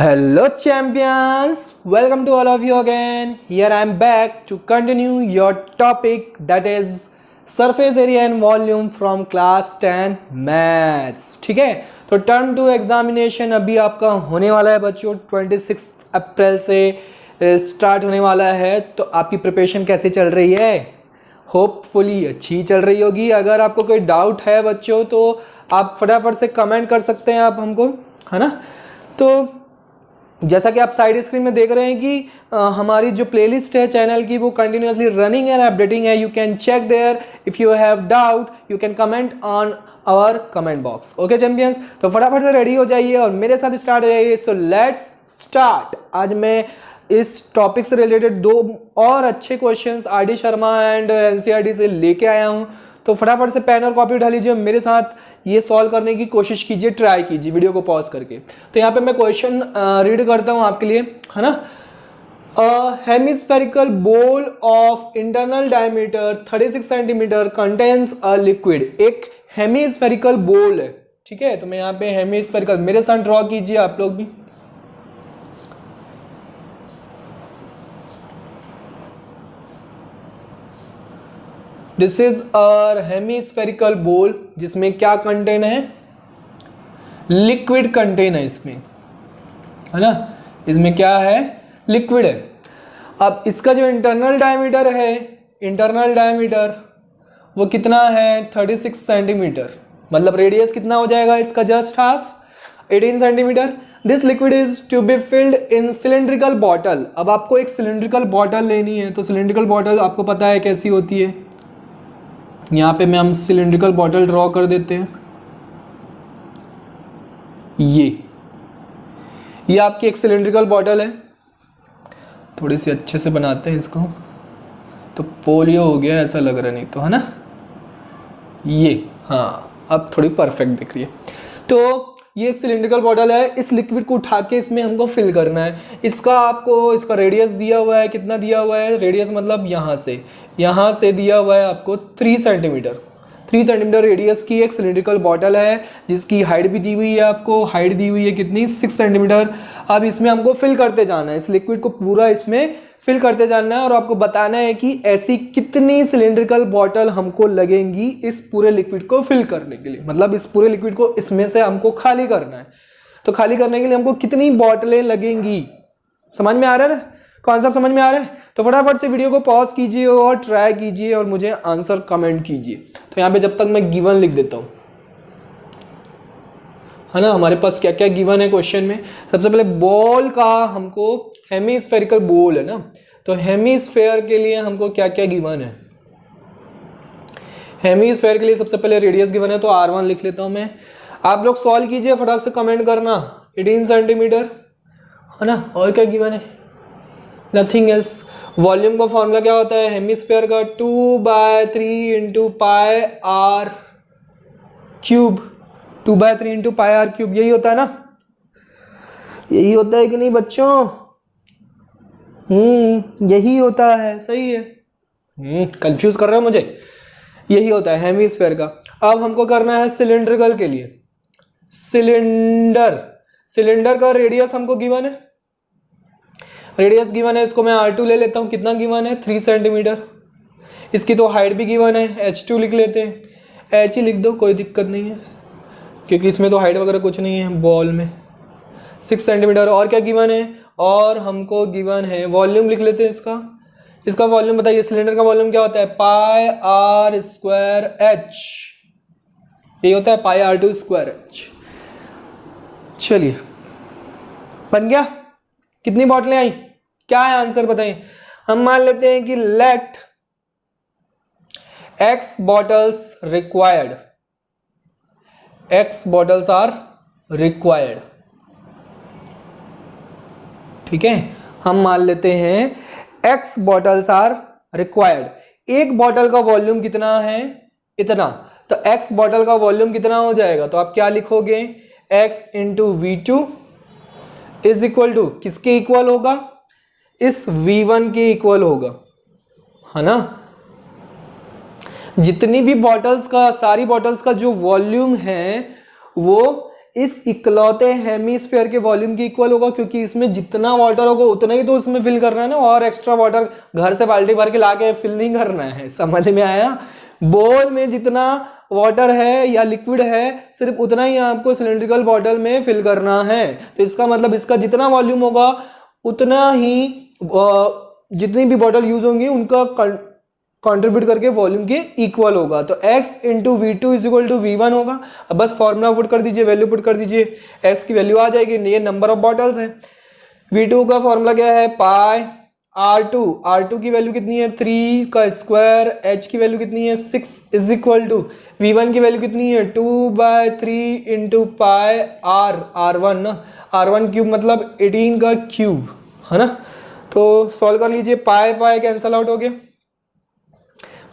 Hello champions, welcome to all of you again. Here I am back to continue your topic, that is surface area and volume from class 10 maths. ठीक है, तो term 2 examination अभी आपका होने वाला है बच्चों, 26 अप्रैल से स्टार्ट होने वाला है। तो आपकी प्रिपरेशन कैसे चल रही है? होपफुली अच्छी चल रही होगी। अगर आपको कोई डाउट है बच्चों तो आप फटाफट से कमेंट कर सकते हैं आप हमको, है ना। तो जैसा कि आप साइड स्क्रीन में देख रहे हैं कि हमारी जो प्लेलिस्ट है चैनल की वो कंटिन्यूसली रनिंग एंड अपडेटिंग है। You can check there, if you have doubt you can comment on our comment box. Okay champions, तो फटाफट से रेडी हो जाइए और मेरे साथ स्टार्ट हो जाइए। So let's start. आज मैं इस टॉपिक से रिलेटेड दो और अच्छे questions RD. Sharma and NCERT से लेके आया हूँ। तो फटाफट से पेन और कॉपी उठा लीजिए, मेरे साथ ये सॉल्व करने की कोशिश कीजिए, ट्राई कीजिए वीडियो को पॉज करके। तो यहाँ पे मैं क्वेश्चन रीड करता हूँ आपके लिए, है ना। Hemispherical bowl of internal diameter 36 centimetre contains a liquid. एक हेमिस्फेरिकल बोल है, ठीक है। तो मैं यहाँ पे हेमिस्फेरिकल, मेरे साथ ड्रॉ कीजिए आप लोग भी। दिस इज अ हेमिस्फेरिकल बोल जिसमें क्या कंटेन है? लिक्विड कंटेन है इसमें, है ना। इसमें क्या है? लिक्विड है। अब इसका जो इंटरनल डायमीटर है, इंटरनल डायमीटर वो कितना है? 36 सेंटीमीटर। मतलब रेडियस कितना हो जाएगा इसका? Just half, 18 centimetre. This liquid is to be filled in cylindrical bottle. अब आपको एक सिलेंड्रिकल बॉटल लेनी है, तो सिलेंड्रिकल बॉटल आपको पता है कैसी होती है। यहाँ पे मैं हम सिलेंड्रिकल बॉटल ड्रॉ कर देते हैं। ये आपकी एक सिलेंड्रिकल बॉटल है। थोड़ी सी अच्छे से बनाते हैं इसको, तो पोलियो हो गया ऐसा लग रहा, नहीं तो, है ना। ये हाँ, अब थोड़ी परफेक्ट दिख रही है। तो ये एक सिलेंड्रिकल बॉटल है। इस लिक्विड को उठा के इसमें हमको फिल करना है। इसका आपको इसका रेडियस दिया हुआ है, कितना दिया हुआ है? रेडियस मतलब यहाँ से दिया हुआ है आपको 3 सेंटीमीटर। 3 सेंटीमीटर रेडियस की एक सिलेंड्रिकल बॉटल है जिसकी हाइट भी दी हुई है आपको। हाइट दी हुई है कितनी? 6 सेंटीमीटर। अब इसमें हमको फिल करते जाना है, इस लिक्विड को पूरा इसमें फिल करते जाना है और आपको बताना है कि ऐसी कितनी सिलेंड्रिकल बॉटल हमको लगेंगी इस पूरे लिक्विड को फिल करने के लिए। मतलब इस पूरे लिक्विड को इसमें से हमको खाली करना है। तो खाली करने के लिए हमको कितनी बॉटलें लगेंगी? समझ में आ रहा है ना? कॉन्सेप्ट समझ में आ रहा है? तो फटाफट से वीडियो को पॉज कीजिए और ट्राई कीजिए और मुझे आंसर कमेंट कीजिए। तो यहाँ पे जब तक मैं गिवन लिख देता हूँ, है ना। हमारे पास क्या क्या गिवन है क्वेश्चन में? सबसे पहले बॉल का हमको, हेमिस्फेरिकल बॉल है ना, तो हेमिस्फेयर के लिए हमको क्या क्या गिवन है? हेमिस्फेयर के लिए सबसे पहले रेडियस गिवन है, तो R1 लिख लेता हूँ मैं। आप लोग सॉल्व कीजिए, फटाक से कमेंट करना। 18 सेंटीमीटर, है ना। और क्या गिवन है? Nothing else. वॉल्यूम का फॉर्मूला क्या होता है हेमिस्फेयर का? 2/3 into pi R cube. 2/3 into pi R cube, यही होता है ना? यही होता है कि नहीं बच्चों? यही होता है, सही है। कंफ्यूज कर रहे हो मुझे? यही होता है हेमिस्फेयर का। अब हमको करना है सिलेंड्रिकल के लिए। सिलेंडर का रेडियस हमको गिवन है, रेडियस गिवन है। इसको मैं R2 ले लेता हूँ। कितना गिवन है? 3 सेंटीमीटर। इसकी तो हाइट भी गिवन है, H2 लिख लेते हैं। H ही लिख दो, कोई दिक्कत नहीं है, क्योंकि इसमें तो हाइट वगैरह कुछ नहीं है बॉल में। 6 सेंटीमीटर। और क्या गिवन है? और हमको गिवन है वॉल्यूम, लिख लेते हैं इसका वॉल्यूम बताइए। सिलेंडर का वॉल्यूम क्या होता है? पाई आर स्क्वायर एच। यही होता है, पाई R2 स्क्वायर एच। चलिए, बन गया। कितनी बॉटलें आई? क्या है आंसर बताइए। हम मान लेते हैं कि let X bottles required, X bottles are required, ठीक है। हम मान लेते हैं X बॉटल्स आर रिक्वायर्ड। एक बॉटल का वॉल्यूम कितना है? इतना। तो X बॉटल का वॉल्यूम कितना हो जाएगा? तो आप क्या लिखोगे? X into V2 is equal to, किसके इक्वल होगा? इस V1 के इक्वल होगा, है ना। जितनी भी बॉटल्स का, सारी बॉटल्स का जो वॉल्यूम है वो इस इकलौते हेमीस्फेयर के वॉल्यूम के इक्वल होगा, क्योंकि इसमें जितना वाटर होगा उतना ही तो इसमें फिल करना है ना, और एक्स्ट्रा वाटर घर से बाल्टी भर के लाके फिल नहीं करना है। समझ में आया? बॉल में जितना वाटर है या लिक्विड है सिर्फ उतना ही आपको सिलेंड्रिकल बॉटल में फिल करना है। तो इसका मतलब इसका जितना वॉल्यूम होगा उतना ही जितनी भी बॉटल यूज होंगी उनका कंट्रीब्यूट करके वॉल्यूम के इक्वल होगा। तो x into V two is equal to V1 होगा। अब बस फॉर्मूला पुट कर दीजिए, वैल्यू पुट कर दीजिए, x की वैल्यू आ जाएगी, ये नंबर ऑफ बॉटल्स है। V2 का फॉर्मूला क्या है? पाई R2 की वैल्यू कितनी है? 3 का स्क्वायर, h की वैल्यू कितनी है? 6 इज इक्वल टू V1 की वैल्यू कितनी है? 2/3 इंटू पाई R1 ना, R1 क्यूब मतलब 18 का क्यूब है ना। तो सॉल्व कर लीजिए, पाई कैंसल आउट हो गया,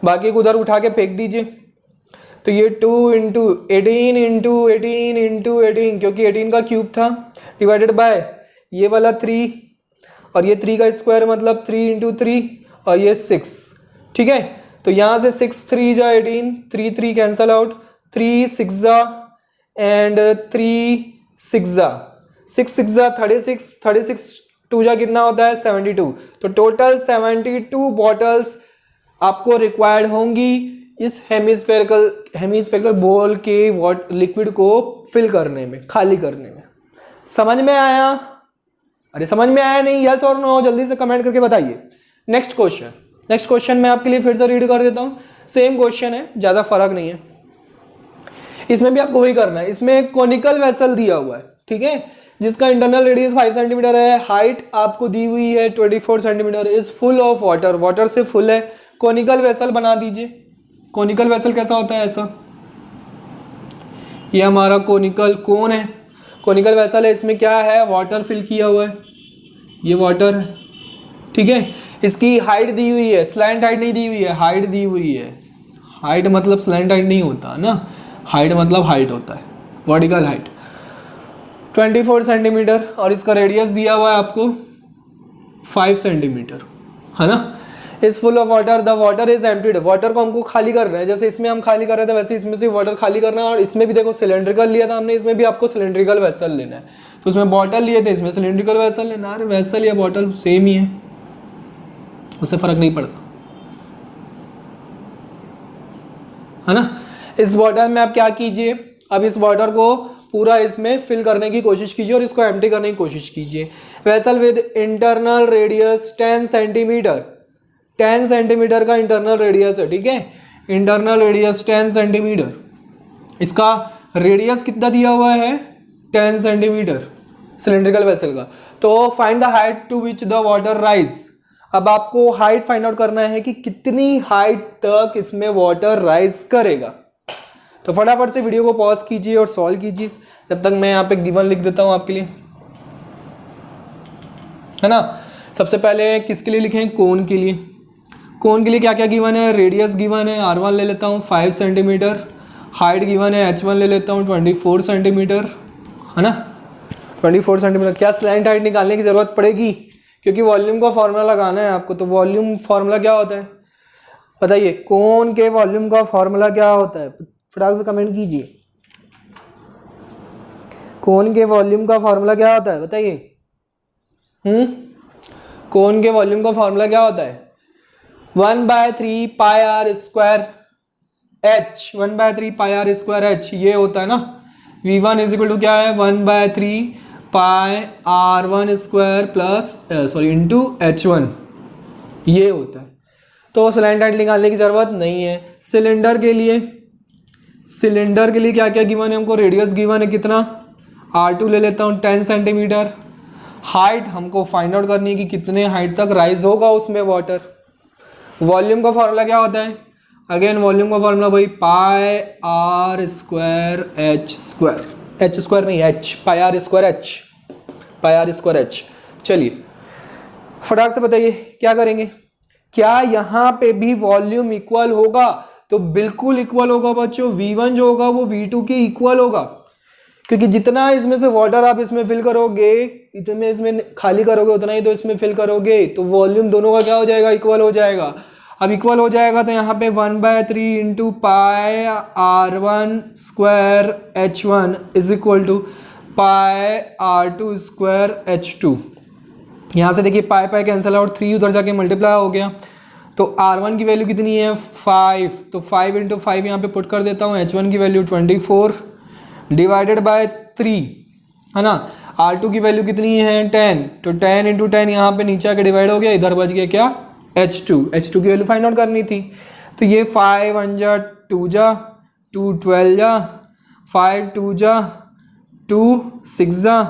बाकी को उधर उठा के फेंक दीजिए। तो ये 2 इंटू 18 इंटू 18 इंटू 18, क्योंकि 18 का क्यूब था, डिवाइडेड बाय ये वाला 3 और ये 3 का स्क्वायर मतलब 3 इंटू 3 और ये 6। ठीक है, तो यहाँ से 6 3 जा 18, 3 3 कैंसल आउट, 3 6 जा एंड 3 6 जा 6 6 जा 36, 36 2 जा कितना होता है? 72। तो टोटल 72 बॉटल्स आपको रिक्वायर्ड होंगी इस हेमिस्फेरिकल बॉल के लिक्विड को फिल करने में, खाली करने में। समझ में आया? अरे समझ में आया नहीं? यस और नो जल्दी से कमेंट करके बताइए। नेक्स्ट क्वेश्चन मैं आपके लिए फिर से रीड कर देता हूँ। सेम क्वेश्चन है, ज़्यादा फर्क नहीं है, इसमें भी आपको वही करना है। इसमें एक कोनिकल वेसल दिया हुआ है, ठीक है, जिसका इंटरनल रेडियस 5 सेंटीमीटर है, हाइट आपको दी हुई है 24 centimetre, is full of water, water से फुल है। कोनिकल वेसल बना दीजिए। कोनिकल वेसल कैसा होता है? ऐसा, ये हमारा कोनिकल कोन है, कोनिकल वेसल है, इसमें क्या है? वाटर फिल किया हुआ है, ये वाटर है, ठीक है। इसकी हाइट दी हुई है, स्लैंट हाइट नहीं दी हुई है, हाइट दी हुई है। हाइट मतलब स्लैंट हाइट नहीं होता ना, हाइट मतलब हाइट होता है, वर्टिकल हाइट 24 सेंटीमीटर, और इसका रेडियस दिया हुआ है आपको 5 सेंटीमीटर, है ना। Is full of water, the water is emptied, water को हमको खाली करना है, जैसे इसमें हम खाली कर रहे थे वैसे इसमें से वाटर खाली करना है। और इसमें भी देखो सिलेंड्रिकल लिया था हमने, इसमें भी आपको सिलेंड्रिकल वेसल लेना है। तो उसमें बॉटल लिए थे, इसमें सिलेंड्रिकल वेसल लेना है। अरे वेसल या बॉटल सेम ही है, उससे फर्क नहीं पड़ता, है ना। इस बॉटल में आप क्या कीजिए, अब इस वाटर को पूरा इसमें फिल करने की कोशिश कीजिए और इसको एम्प्टी करने की कोशिश कीजिए। Vessel with internal radius 10 centimetre, 10 centimetre का इंटरनल रेडियस है, ठीक है, इंटरनल रेडियस 10 सेंटीमीटर। इसका रेडियस कितना दिया हुआ है? 10 सेंटीमीटर सिलेंड्रिकल वेसल का। तो find the height to which the water rise. अब आपको हाइट फाइंड आउट करना है कि कितनी हाइट तक इसमें वाटर राइज करेगा। तो फटाफट से वीडियो को पॉज कीजिए और सॉल्व कीजिए, जब तक मैं यहाँ पे गिवन लिख देता हूँ आपके लिए, है ना। सबसे पहले किसके लिए लिखें? कोन के लिए। कोन के लिए क्या क्या गिवन है? रेडियस गिवन है, R1 ले लेता हूँ 5 सेंटीमीटर, हाइट गिवन है H1 ले लेता हूँ 24 सेंटीमीटर, है ना, 24 सेंटीमीटर। क्या स्लैंट हाइट निकालने की ज़रूरत पड़ेगी? क्योंकि वॉल्यूम का फॉर्मूला लगाना है आपको। तो वॉल्यूम फार्मूला क्या होता है बताइए? कोन के वॉल्यूम का फॉर्मूला क्या होता है? फटाक से कमेंट कीजिए। कोन के वॉल्यूम का फॉर्मूला क्या होता है बताइए? कोन के वॉल्यूम का फॉर्मूला क्या होता है? 1/3 pi r square H, 1/3 pi r square H, ये होता है ना। V1 इज इक्वल टू क्या है? 1/3 पाई R1 square plus into H1, ये होता है। तो स्लैंट हाइट निकालने की जरूरत नहीं है। सिलेंडर के लिए क्या क्या गिवन है हमको? रेडियस गिवन है कितना? R2 ले लेता हूँ 10 सेंटीमीटर। हाइट हमको फाइंड आउट करनी है कि कितने हाइट तक राइज होगा उसमें वाटर। वॉल्यूम का फॉर्मूला क्या होता है? अगेन वॉल्यूम का फॉर्मूला भाई pi r square H square, H square नहीं H, pi r square H, pi r square H। चलिए फटाक से बताइए क्या करेंगे? क्या यहाँ पे भी वॉल्यूम इक्वल होगा? तो बिल्कुल इक्वल होगा बच्चों। V1 जो होगा वो V2 के इक्वल होगा, क्योंकि जितना इसमें से वाटर आप इसमें फिल करोगे, इतने इसमें खाली करोगे, उतना ही तो इसमें फिल करोगे। तो वॉल्यूम दोनों का क्या हो जाएगा? इक्वल हो जाएगा। अब इक्वल हो जाएगा तो यहाँ पे 1/3 into pi R1 square H1 is equal to pi R2 square H2। यहाँ से देखिए पाई पाई कैंसिल आउट, 3 उधर जाके मल्टीप्लाई हो गया, तो R1 की वैल्यू कितनी है 5, तो 5 इंटू 5 यहाँ पे पुट कर देता हूँ। H1 की वैल्यू 24 डिवाइडेड बाय 3 है ना। R2 की वैल्यू कितनी है 10, तो 10 इंटू 10 यहाँ पे नीचे आके डिवाइड हो गया, इधर बच गया क्या H2 की वैल्यू फाइंड आउट करनी थी। तो ये 5 1 जा 2 जा 2 12 जा 5 2 जा 2 6 जा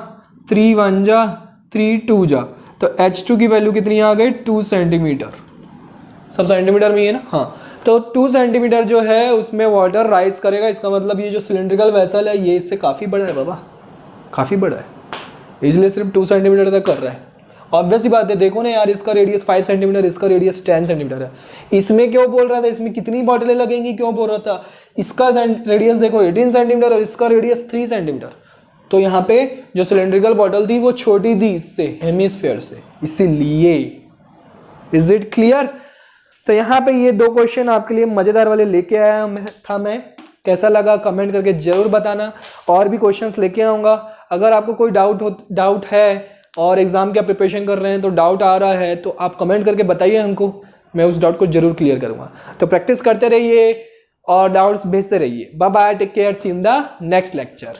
3 1 जा 3 2 जा, तो H2 की वैल्यू कितनी आ गई 2 सेंटीमीटर। सब सेंटीमीटर में ही है ना, हाँ। तो 2 सेंटीमीटर जो है उसमें वाटर राइज करेगा। इसका मतलब ये जो सिलेंड्रिकल वेसल है ये इससे काफ़ी बड़ा है बाबा, काफ़ी बड़ा है, इसलिए सिर्फ 2 सेंटीमीटर तक कर रहा है। ऑब्वियस ही बात है, देखो ना यार, इसका रेडियस 5 सेंटीमीटर, इसका रेडियस 10 सेंटीमीटर है। इसमें क्यों बोल रहा था इसमें कितनी बॉटलें लगेंगी, क्यों बोल रहा था, इसका रेडियस देखो 18 सेंटीमीटर और इसका रेडियस 3 सेंटीमीटर, तो यहाँ पे जो सिलेंड्रिकल बॉटल थी वो छोटी थी इससे, हेमिस्फीयर से, इसीलिए। Is it clear? तो यहाँ पे ये 2 क्वेश्चन आपके लिए मज़ेदार वाले लेके आया मैं। कैसा लगा कमेंट करके ज़रूर बताना, और भी क्वेश्चंस लेके आऊँगा। अगर आपको कोई डाउट है और एग्ज़ाम की प्रिपरेशन कर रहे हैं तो डाउट आ रहा है तो आप कमेंट करके बताइए हमको, मैं उस डाउट को ज़रूर क्लियर करूँगा। तो प्रैक्टिस करते रहिए और डाउट्स भेजते रहिए। Bye bye, take care, see in the next lecture.